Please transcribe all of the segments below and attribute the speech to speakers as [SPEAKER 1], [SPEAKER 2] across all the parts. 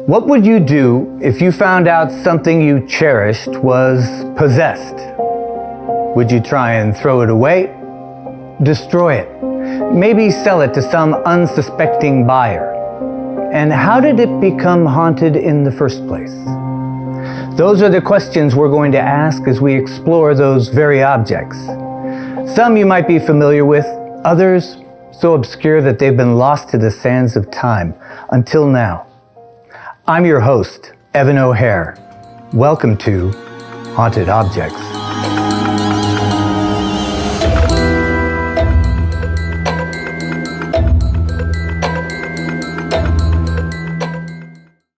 [SPEAKER 1] What would you do if you found out something you cherished was possessed? Would you try and throw it away? Destroy it? Maybe sell it to some unsuspecting buyer? And how did it become haunted in the first place? Those are the questions we're going to ask as we explore those very objects. Some you might be familiar with, others so obscure that they've been lost to the sands of time until now. I'm your host, Evan O'Hare. Welcome to Haunted Objects.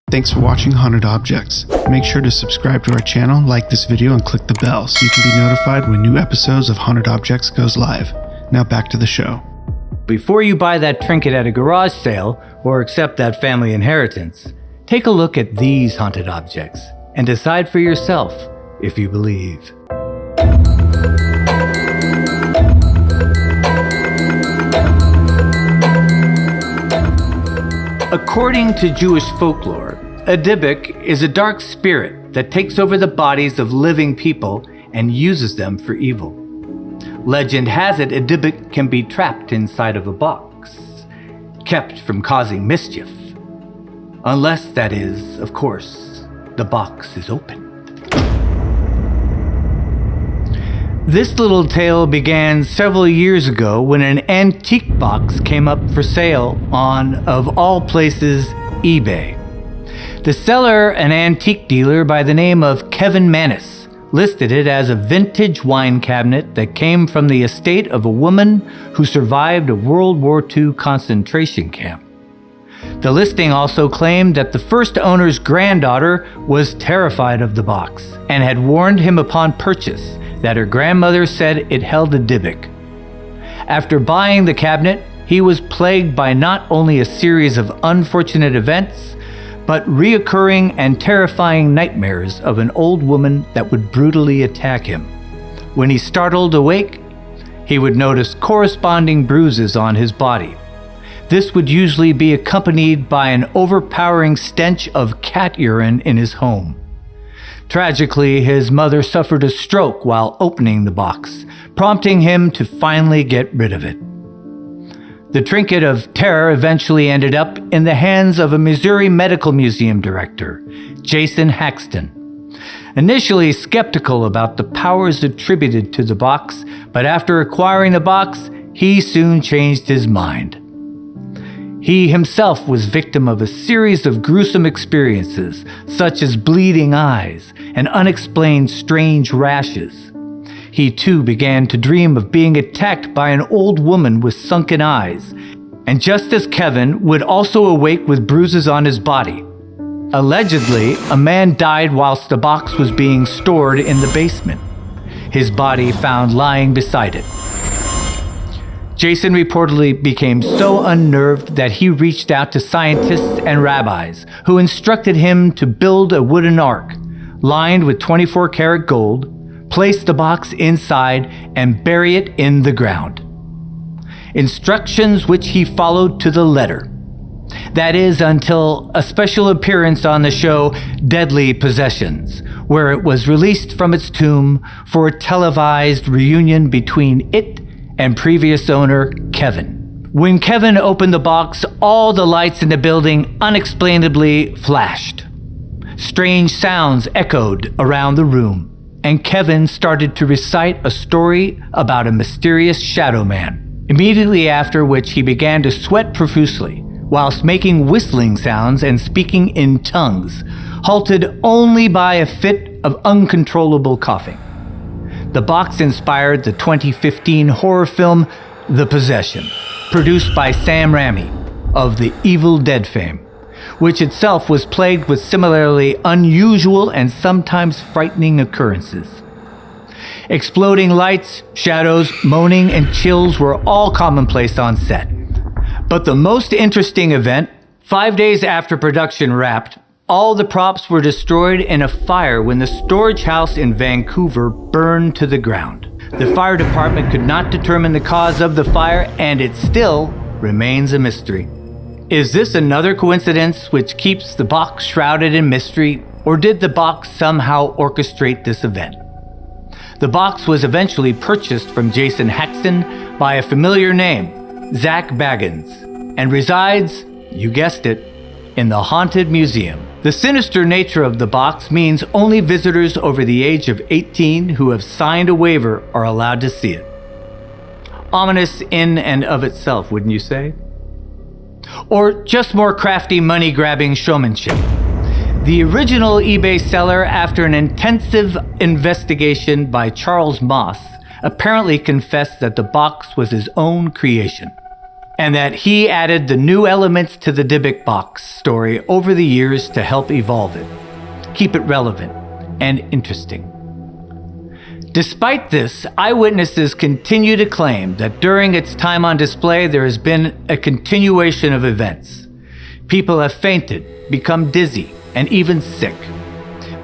[SPEAKER 2] Thanks for watching Haunted Objects. Make sure to subscribe to our channel, like this video, and click the bell so you can be notified when new episodes of Haunted Objects goes live. Now back to the show.
[SPEAKER 1] Before you buy that trinket at a garage sale or accept that family inheritance, take a look at these haunted objects and decide for yourself if you believe. According to Jewish folklore, a Dybbuk is a dark spirit that takes over the bodies of living people and uses them for evil. Legend has it a Dybbuk can be trapped inside of a box, kept from causing mischief. Unless, that is, of course, the box is open. This little tale began several years ago when an antique box came up for sale on, of all places, eBay. The seller, an antique dealer by the name of Kevin Mannis, listed it as a vintage wine cabinet that came from the estate of a woman who survived a World War II concentration camp. The listing also claimed that the first owner's granddaughter was terrified of the box and had warned him upon purchase that her grandmother said it held a Dybbuk. After buying the cabinet, he was plagued by not only a series of unfortunate events, but reoccurring and terrifying nightmares of an old woman that would brutally attack him. When he startled awake, he would notice corresponding bruises on his body. This would usually be accompanied by an overpowering stench of cat urine in his home. Tragically, his mother suffered a stroke while opening the box, prompting him to finally get rid of it. The trinket of terror eventually ended up in the hands of a Missouri Medical Museum director, Jason Hewlett. Initially skeptical about the powers attributed to the box, but after acquiring the box, he soon changed his mind. He himself was victim of a series of gruesome experiences, such as bleeding eyes and unexplained strange rashes. He too began to dream of being attacked by an old woman with sunken eyes, and just as Kevin would also awake with bruises on his body. Allegedly, a man died whilst the box was being stored in the basement, his body found lying beside it. Jason reportedly became so unnerved that he reached out to scientists and rabbis who instructed him to build a wooden ark lined with 24-karat gold, place the box inside, and bury it in the ground. Instructions which he followed to the letter. That is, until a special appearance on the show Deadly Possessions, where it was released from its tomb for a televised reunion between it and previous owner, Kevin. When Kevin opened the box, all the lights in the building unexplainably flashed. Strange sounds echoed around the room, and Kevin started to recite a story about a mysterious shadow man, immediately after which he began to sweat profusely, whilst making whistling sounds and speaking in tongues, halted only by a fit of uncontrollable coughing. The box inspired the 2015 horror film The Possession, produced by Sam Raimi of the Evil Dead fame, which itself was plagued with similarly unusual and sometimes frightening occurrences. Exploding lights, shadows, moaning, and chills were all commonplace on set. But the most interesting event, 5 days after production wrapped, all the props were destroyed in a fire when the storage house in Vancouver burned to the ground. The fire department could not determine the cause of the fire, and it still remains a mystery. Is this another coincidence which keeps the box shrouded in mystery, or did the box somehow orchestrate this event? The box was eventually purchased from Jason Hewlett by a familiar name, Zach Baggins, and resides, you guessed it, in the Haunted Museum. The sinister nature of the box means only visitors over the age of 18 who have signed a waiver are allowed to see it. Ominous in and of itself, wouldn't you say? Or just more crafty money-grabbing showmanship. The original eBay seller, after an intensive investigation by Charles Moss, apparently confessed that the box was his own creation, and that he added the new elements to the Dybbuk Box story over the years to help evolve it, keep it relevant and interesting. Despite this, eyewitnesses continue to claim that during its time on display, there has been a continuation of events. People have fainted, become dizzy, and even sick.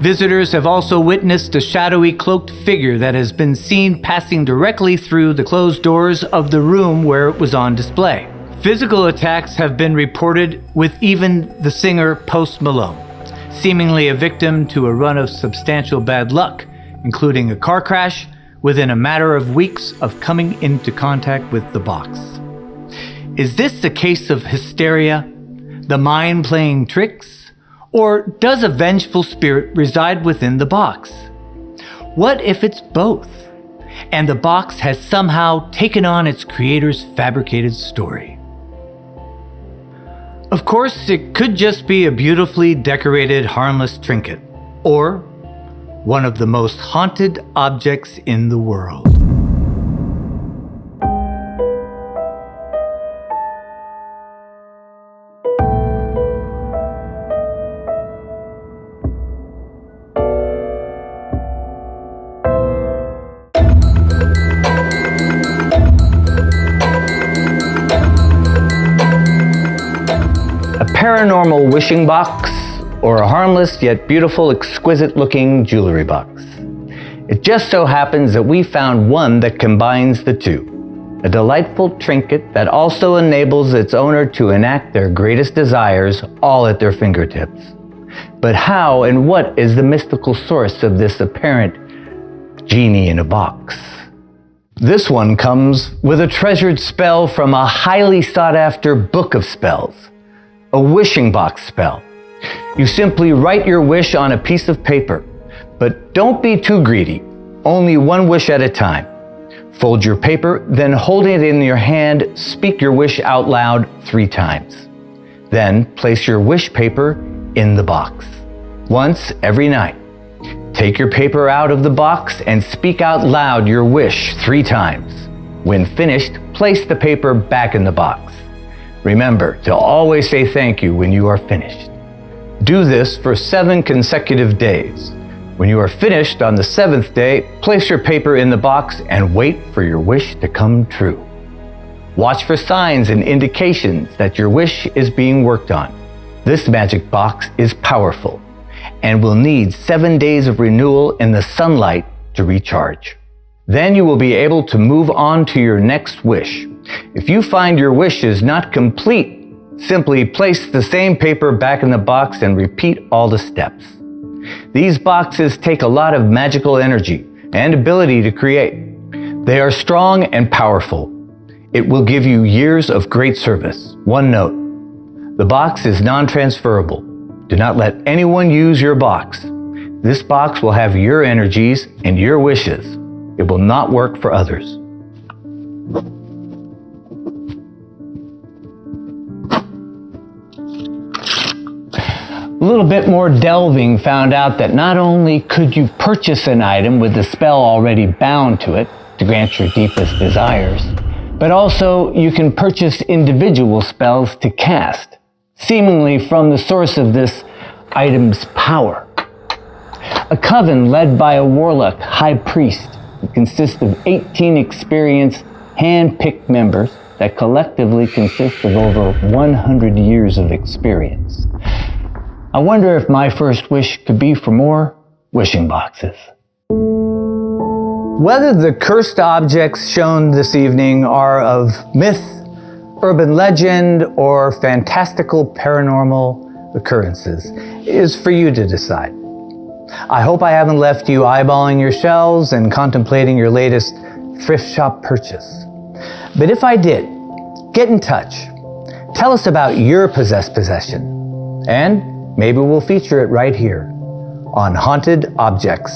[SPEAKER 1] Visitors have also witnessed a shadowy cloaked figure that has been seen passing directly through the closed doors of the room where it was on display. Physical attacks have been reported, with even the singer Post Malone seemingly a victim to a run of substantial bad luck, including a car crash within a matter of weeks of coming into contact with the box. Is this a case of hysteria, the mind playing tricks, or does a vengeful spirit reside within the box? What if it's both, and the box has somehow taken on its creator's fabricated story? Of course, it could just be a beautifully decorated, harmless trinket, or one of the most haunted objects in the world. A paranormal wishing box, or a harmless yet beautiful, exquisite-looking jewelry box. It just so happens that we found one that combines the two. A delightful trinket that also enables its owner to enact their greatest desires all at their fingertips. But how and what is the mystical source of this apparent genie in a box? This one comes with a treasured spell from a highly sought-after book of spells, a wishing box spell. You simply write your wish on a piece of paper, but don't be too greedy, only one wish at a time. Fold your paper, then holding it in your hand, speak your wish out loud 3 times. Then place your wish paper in the box. Once every night, take your paper out of the box and speak out loud your wish 3 times. When finished, place the paper back in the box. Remember to always say thank you when you are finished. Do this for 7 consecutive days. When you are finished on the 7th day, place your paper in the box and wait for your wish to come true. Watch for signs and indications that your wish is being worked on. This magic box is powerful and will need 7 days of renewal in the sunlight to recharge. Then you will be able to move on to your next wish. If you find your wish is not complete, simply place the same paper back in the box and repeat all the steps. These boxes take a lot of magical energy and ability to create. They are strong and powerful. It will give you years of great service. One note: the box is non-transferable. Do not let anyone use your box. This box will have your energies and your wishes. It will not work for others. A little bit more delving found out that not only could you purchase an item with the spell already bound to it to grant your deepest desires, but also you can purchase individual spells to cast, seemingly from the source of this item's power. A coven led by a warlock high priest that consists of 18 experienced, hand-picked members that collectively consist of over 100 years of experience. I wonder if my first wish could be for more wishing boxes. Whether the cursed objects shown this evening are of myth, urban legend, or fantastical paranormal occurrences is for you to decide. I hope I haven't left you eyeballing your shelves and contemplating your latest thrift shop purchase. But if I did, get in touch. Tell us about your possessed possession, and maybe we'll feature it right here on Haunted Objects.